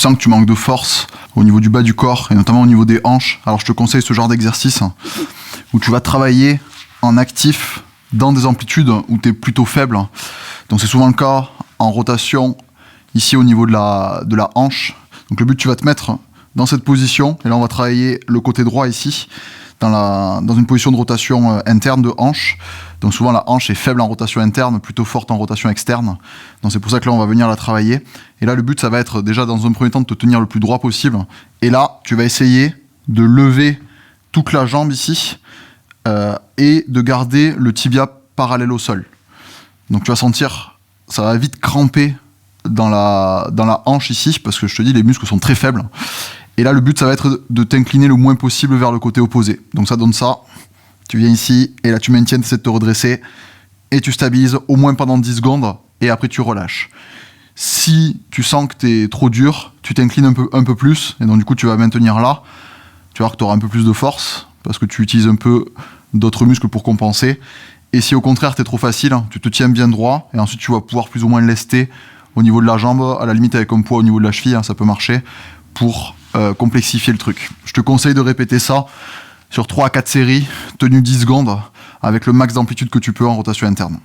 sens que tu manques de force au niveau du bas du corps et notamment au niveau des hanches, alors je te conseille ce genre d'exercice où tu vas travailler en actif dans des amplitudes où tu es plutôt faible. Donc c'est souvent le cas en rotation ici au niveau de la hanche. Donc le but, tu vas te mettre dans cette position et là on va travailler le côté droit ici dans une position de rotation interne de hanche. Donc souvent la hanche est faible en rotation interne, plutôt forte en rotation externe. Donc c'est pour ça que là on va venir la travailler. Et là le but, ça va être déjà dans un premier temps de te tenir le plus droit possible. Et là tu vas essayer de lever toute la jambe ici et de garder le tibia parallèle au sol. Donc tu vas sentir, ça va vite cramper dans la hanche ici, parce que je te dis, les muscles sont très faibles. Et là, le but, ça va être de t'incliner le moins possible vers le côté opposé. Donc ça donne ça. Tu viens ici, et là, tu maintiens, tu essaies de te redresser, et tu stabilises au moins pendant 10 secondes, et après, tu relâches. Si tu sens que tu es trop dur, tu t'inclines un peu plus, et donc du coup, tu vas maintenir là. Tu vas voir que tu auras un peu plus de force, parce que tu utilises un peu d'autres muscles pour compenser. Et si au contraire, tu es trop facile, tu te tiens bien droit, et ensuite, tu vas pouvoir plus ou moins lester au niveau de la jambe, à la limite avec un poids au niveau de la cheville, ça peut marcher, pour complexifier le truc. Je te conseille de répéter ça sur 3 à 4 séries, tenues 10 secondes, avec le max d'amplitude que tu peux en rotation interne.